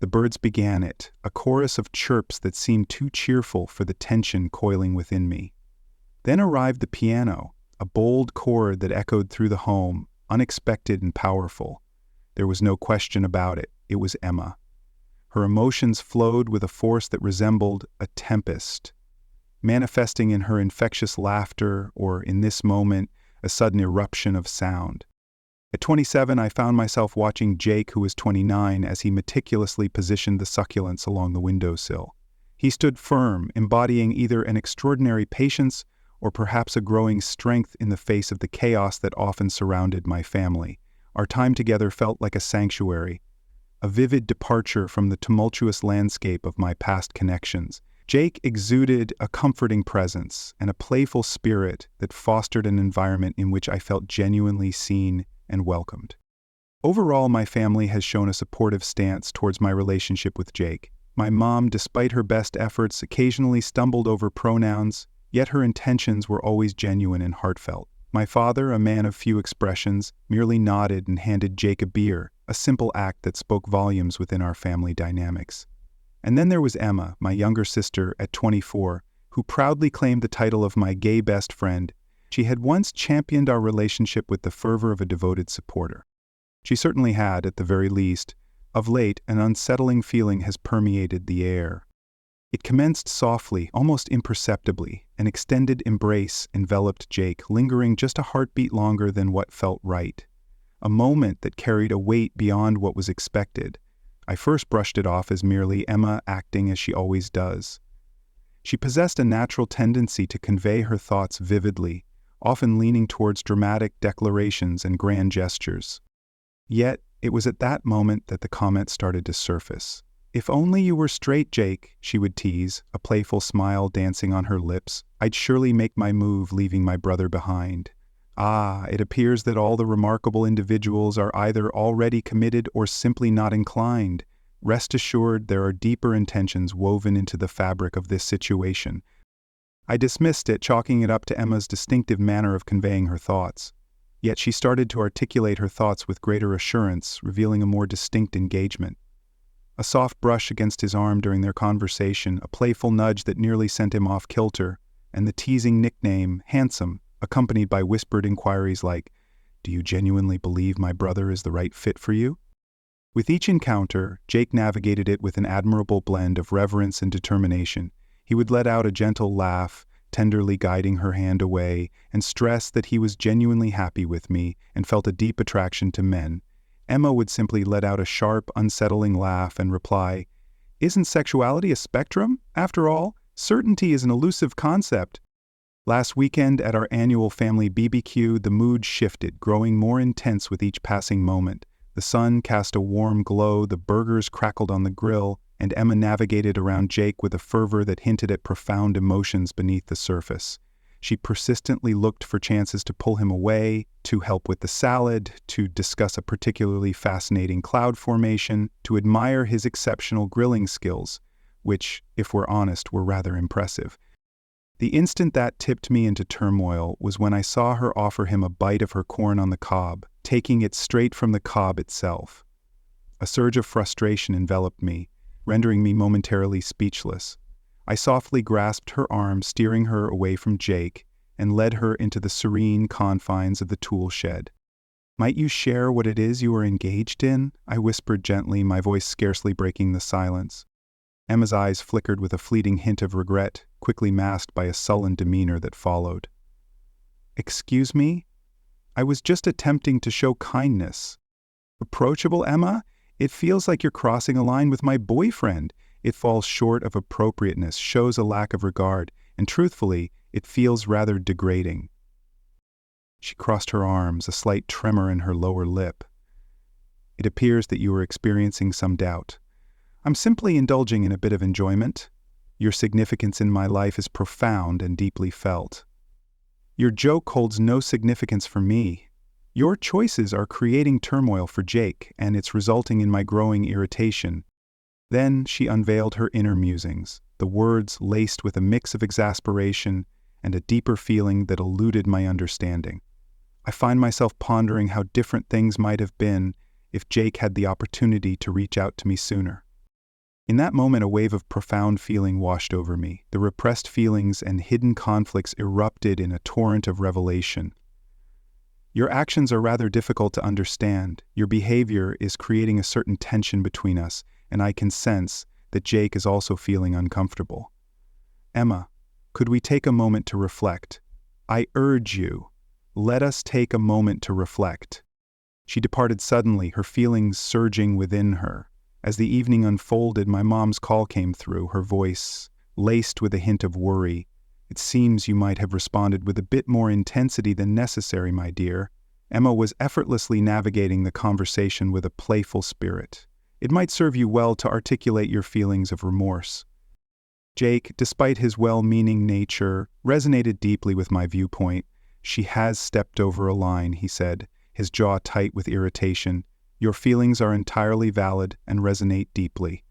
The birds began it, a chorus of chirps that seemed too cheerful for the tension coiling within me. Then arrived the piano, a bold chord that echoed through the home, unexpected and powerful. There was no question about it. It was Emma. Her emotions flowed with a force that resembled a tempest, manifesting in her infectious laughter or, in this moment, a sudden eruption of sound. At 27, I found myself watching Jake, who was 29, as he meticulously positioned the succulents along the windowsill. He stood firm, embodying either an extraordinary patience or perhaps a growing strength in the face of the chaos that often surrounded my family. Our time together felt like a sanctuary, a vivid departure from the tumultuous landscape of my past connections. Jake exuded a comforting presence and a playful spirit that fostered an environment in which I felt genuinely seen and welcomed. Overall, my family has shown a supportive stance towards my relationship with Jake. My mom, despite her best efforts, occasionally stumbled over pronouns, yet her intentions were always genuine and heartfelt. My father, a man of few expressions, merely nodded and handed Jake a beer, a simple act that spoke volumes within our family dynamics. And then there was Emma, my younger sister at 24, who proudly claimed the title of my gay best friend. She had once championed our relationship with the fervor of a devoted supporter. She certainly had, at the very least. Of late, an unsettling feeling has permeated the air. It commenced softly, almost imperceptibly. An extended embrace enveloped Jake, lingering just a heartbeat longer than what felt right. A moment that carried a weight beyond what was expected. I first brushed it off as merely Emma acting as she always does. She possessed a natural tendency to convey her thoughts vividly, often leaning towards dramatic declarations and grand gestures. Yet, it was at that moment that the comment started to surface. "If only you were straight, Jake," she would tease, a playful smile dancing on her lips. "I'd surely make my move, leaving my brother behind." Ah, it appears that all the remarkable individuals are either already committed or simply not inclined. Rest assured, there are deeper intentions woven into the fabric of this situation. I dismissed it, chalking it up to Emma's distinctive manner of conveying her thoughts. Yet she started to articulate her thoughts with greater assurance, revealing a more distinct engagement. A soft brush against his arm during their conversation, a playful nudge that nearly sent him off kilter, and the teasing nickname, Handsome, accompanied by whispered inquiries like, "Do you genuinely believe my brother is the right fit for you?" With each encounter, Jake navigated it with an admirable blend of reverence and determination. He would let out a gentle laugh, tenderly guiding her hand away, and stress that he was genuinely happy with me and felt a deep attraction to men. Emma would simply let out a sharp, unsettling laugh and reply, "Isn't sexuality a spectrum? After all, certainty is an elusive concept." Last weekend at our annual family BBQ, the mood shifted, growing more intense with each passing moment. The sun cast a warm glow, the burgers crackled on the grill, and Emma navigated around Jake with a fervor that hinted at profound emotions beneath the surface. She persistently looked for chances to pull him away, to help with the salad, to discuss a particularly fascinating cloud formation, to admire his exceptional grilling skills, which, if we're honest, were rather impressive. The instant that tipped me into turmoil was when I saw her offer him a bite of her corn on the cob, taking it straight from the cob itself. A surge of frustration enveloped me, rendering me momentarily speechless. I softly grasped her arm, steering her away from Jake, and led her into the serene confines of the tool shed. "Might you share what it is you are engaged in?" I whispered gently, my voice scarcely breaking the silence. Emma's eyes flickered with a fleeting hint of regret, quickly masked by a sullen demeanor that followed. "Excuse me? I was just attempting to show kindness." "Approachable, Emma? It feels like you're crossing a line with my boyfriend." It falls short of appropriateness, shows a lack of regard, and truthfully, it feels rather degrading. She crossed her arms, a slight tremor in her lower lip. "It appears that you are experiencing some doubt. I'm simply indulging in a bit of enjoyment. Your significance in my life is profound and deeply felt. Your joke holds no significance for me. Your choices are creating turmoil for Jake, and it's resulting in my growing irritation." Then she unveiled her inner musings, the words laced with a mix of exasperation and a deeper feeling that eluded my understanding. I find myself pondering how different things might have been if Jake had the opportunity to reach out to me sooner. In that moment, a wave of profound feeling washed over me. The repressed feelings and hidden conflicts erupted in a torrent of revelation. Your actions are rather difficult to understand. Your behavior is creating a certain tension between us, and I can sense that Jake is also feeling uncomfortable. Emma, could we take a moment to reflect? I urge you, let us take a moment to reflect. She departed suddenly, her feelings surging within her. As the evening unfolded, my mom's call came through, her voice laced with a hint of worry. It seems you might have responded with a bit more intensity than necessary, my dear. Emma was effortlessly navigating the conversation with a playful spirit. It might serve you well to articulate your feelings of remorse. Jake, despite his well-meaning nature, resonated deeply with my viewpoint. She has stepped over a line, he said, his jaw tight with irritation. Your feelings are entirely valid and resonate deeply.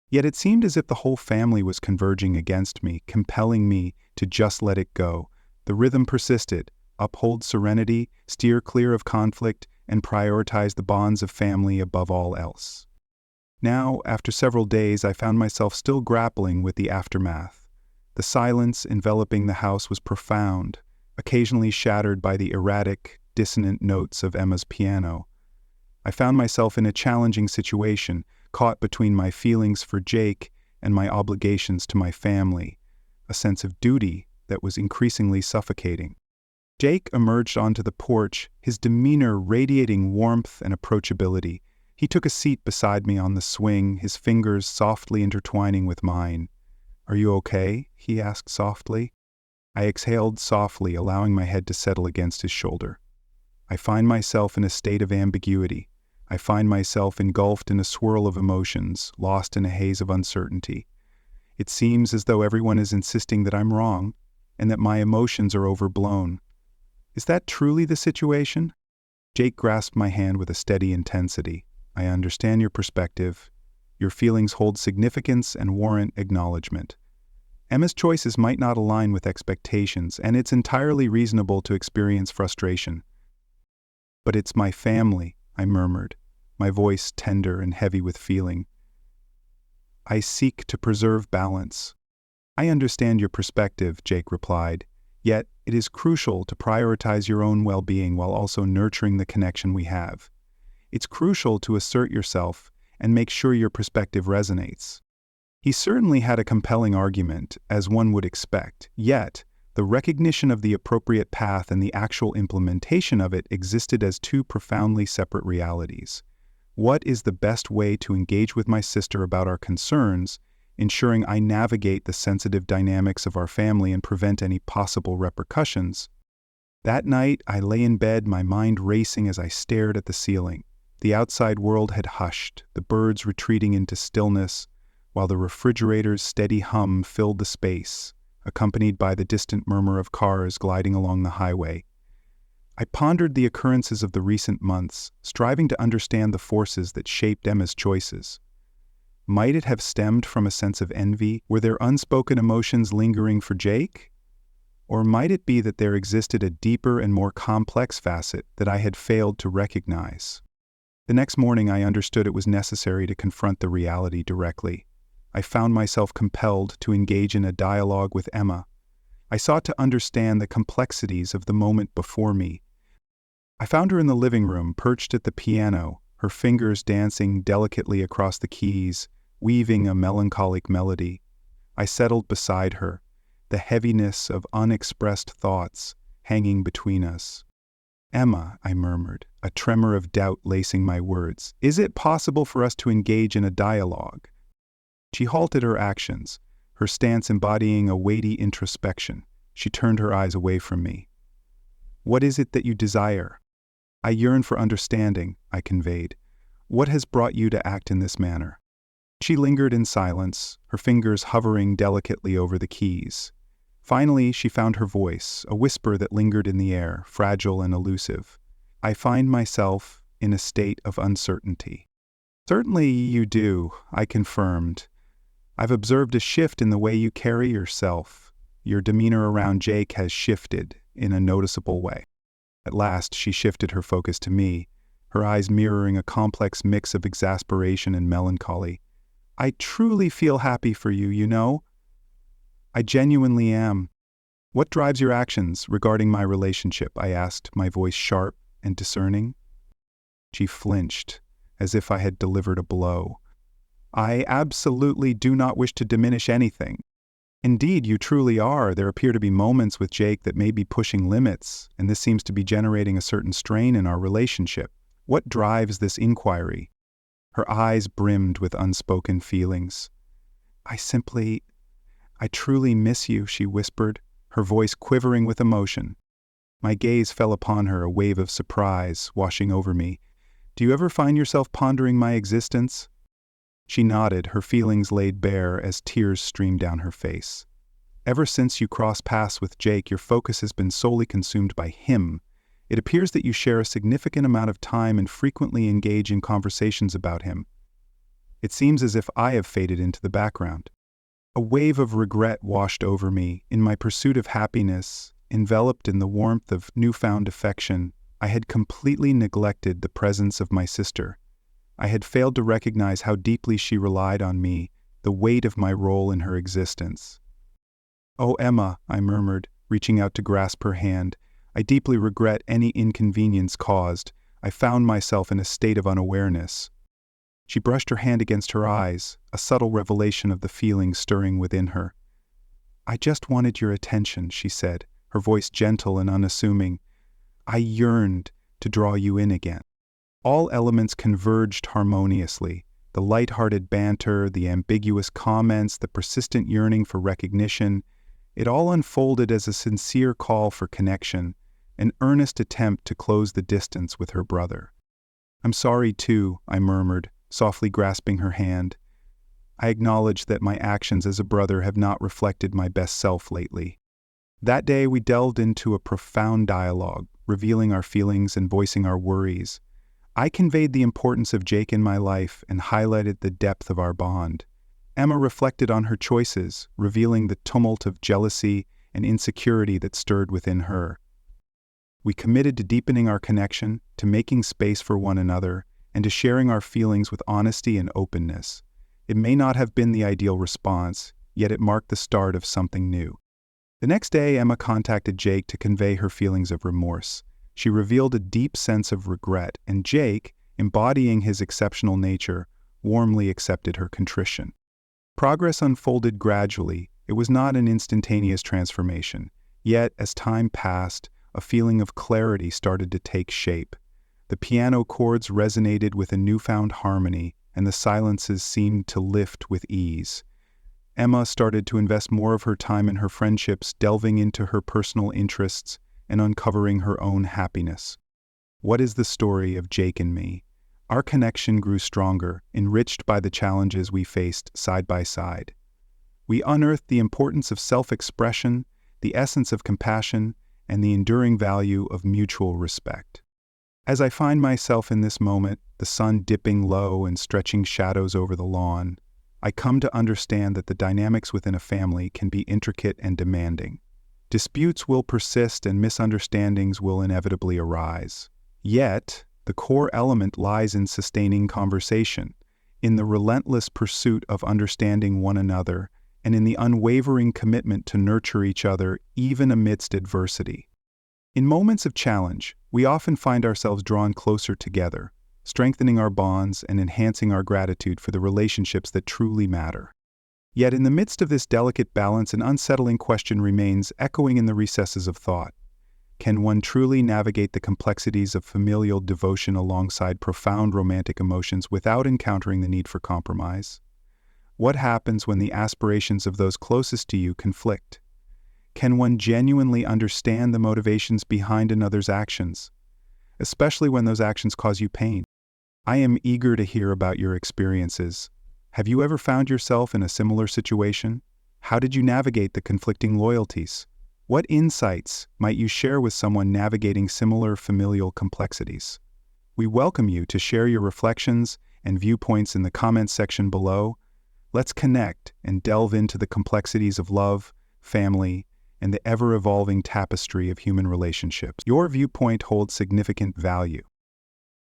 Yet it seemed as if the whole family was converging against me, compelling me to just let it go. The rhythm persisted. Uphold serenity, steer clear of conflict, and prioritize the bonds of family above all else. Now, after several days, I found myself still grappling with the aftermath. The silence enveloping the house was profound, occasionally shattered by the erratic, dissonant notes of Emma's piano. I found myself in a challenging situation, caught between my feelings for Jake and my obligations to my family, a sense of duty that was increasingly suffocating. Jake emerged onto the porch, his demeanor radiating warmth and approachability. He took a seat beside me on the swing, his fingers softly intertwining with mine. "Are you okay?" he asked softly. I exhaled softly, allowing my head to settle against his shoulder. I find myself in a state of ambiguity. I find myself engulfed in a swirl of emotions, lost in a haze of uncertainty. It seems as though everyone is insisting that I'm wrong, and that my emotions are overblown. Is that truly the situation? Jake grasped my hand with a steady intensity. I understand your perspective. Your feelings hold significance and warrant acknowledgement. Emma's choices might not align with expectations, and it's entirely reasonable to experience frustration. But it's my family, I murmured, my voice tender and heavy with feeling. I seek to preserve balance. I understand your perspective, Jake replied, yet it is crucial to prioritize your own well-being while also nurturing the connection we have. It's crucial to assert yourself and make sure your perspective resonates. He certainly had a compelling argument, as one would expect, yet the recognition of the appropriate path and the actual implementation of it existed as two profoundly separate realities. What is the best way to engage with my sister about our concerns, ensuring I navigate the sensitive dynamics of our family and prevent any possible repercussions? That night, I lay in bed, my mind racing as I stared at the ceiling. The outside world had hushed, the birds retreating into stillness, while the refrigerator's steady hum filled the space, accompanied by the distant murmur of cars gliding along the highway. I pondered the occurrences of the recent months, striving to understand the forces that shaped Emma's choices. Might it have stemmed from a sense of envy? Were there unspoken emotions lingering for Jake? Or might it be that there existed a deeper and more complex facet that I had failed to recognize? The next morning, I understood it was necessary to confront the reality directly. I found myself compelled to engage in a dialogue with Emma. I sought to understand the complexities of the moment before me. I found her in the living room, perched at the piano, her fingers dancing delicately across the keys, weaving a melancholic melody. I settled beside her, the heaviness of unexpressed thoughts hanging between us. "Emma," I murmured, a tremor of doubt lacing my words, "is it possible for us to engage in a dialogue?" She halted her actions, her stance embodying a weighty introspection. She turned her eyes away from me. "What is it that you desire?" "I yearn for understanding," I conveyed. "What has brought you to act in this manner?" She lingered in silence, her fingers hovering delicately over the keys. Finally, she found her voice, a whisper that lingered in the air, fragile and elusive. "I find myself in a state of uncertainty." "Certainly you do," I confirmed. "I've observed a shift in the way you carry yourself. Your demeanor around Jake has shifted in a noticeable way." At last, she shifted her focus to me, her eyes mirroring a complex mix of exasperation and melancholy. I truly feel happy for you, you know? I genuinely am. What drives your actions regarding my relationship? I asked, my voice sharp and discerning. She flinched, as if I had delivered a blow. I absolutely do not wish to diminish anything. Indeed, you truly are. There appear to be moments with Jake that may be pushing limits, and this seems to be generating a certain strain in our relationship. What drives this inquiry? Her eyes brimmed with unspoken feelings. I truly miss you, she whispered, her voice quivering with emotion. My gaze fell upon her, a wave of surprise washing over me. Do you ever find yourself pondering my existence? She nodded, her feelings laid bare as tears streamed down her face. Ever since you crossed paths with Jake, your focus has been solely consumed by him. It appears that you share a significant amount of time and frequently engage in conversations about him. It seems as if I have faded into the background. A wave of regret washed over me. In my pursuit of happiness, enveloped in the warmth of newfound affection, I had completely neglected the presence of my sister. I had failed to recognize how deeply she relied on me, the weight of my role in her existence. "Oh, Emma," I murmured, reaching out to grasp her hand. "I deeply regret any inconvenience caused. I found myself in a state of unawareness." She brushed her hand against her eyes, a subtle revelation of the feelings stirring within her. "I just wanted your attention," she said, her voice gentle and unassuming. "I yearned to draw you in again." All elements converged harmoniously: the light-hearted banter, the ambiguous comments, the persistent yearning for recognition. It all unfolded as a sincere call for connection, an earnest attempt to close the distance with her brother. "I'm sorry too," I murmured, softly grasping her hand. "I acknowledge that my actions as a brother have not reflected my best self lately." That day we delved into a profound dialogue, revealing our feelings and voicing our worries. I conveyed the importance of Jake in my life and highlighted the depth of our bond. Emma reflected on her choices, revealing the tumult of jealousy and insecurity that stirred within her. We committed to deepening our connection, to making space for one another, and to sharing our feelings with honesty and openness. It may not have been the ideal response, yet it marked the start of something new. The next day, Emma contacted Jake to convey her feelings of remorse. She revealed a deep sense of regret, and Jake, embodying his exceptional nature, warmly accepted her contrition. Progress unfolded gradually. It was not an instantaneous transformation. Yet, as time passed, a feeling of clarity started to take shape. The piano chords resonated with a newfound harmony, and the silences seemed to lift with ease. Emma started to invest more of her time in her friendships, delving into her personal interests and uncovering her own happiness. What is the story of Jake and me? Our connection grew stronger, enriched by the challenges we faced side by side. We unearthed the importance of self-expression, the essence of compassion, and the enduring value of mutual respect. As I find myself in this moment, the sun dipping low and stretching shadows over the lawn, I come to understand that the dynamics within a family can be intricate and demanding. Disputes will persist and misunderstandings will inevitably arise. Yet, the core element lies in sustaining conversation, in the relentless pursuit of understanding one another, and in the unwavering commitment to nurture each other even amidst adversity. In moments of challenge, we often find ourselves drawn closer together, strengthening our bonds and enhancing our gratitude for the relationships that truly matter. Yet in the midst of this delicate balance, an unsettling question remains, echoing in the recesses of thought. Can one truly navigate the complexities of familial devotion alongside profound romantic emotions without encountering the need for compromise? What happens when the aspirations of those closest to you conflict? Can one genuinely understand the motivations behind another's actions, especially when those actions cause you pain? I am eager to hear about your experiences. Have you ever found yourself in a similar situation? How did you navigate the conflicting loyalties? What insights might you share with someone navigating similar familial complexities? We welcome you to share your reflections and viewpoints in the comments section below. Let's connect and delve into the complexities of love, family, and the ever-evolving tapestry of human relationships. Your viewpoint holds significant value.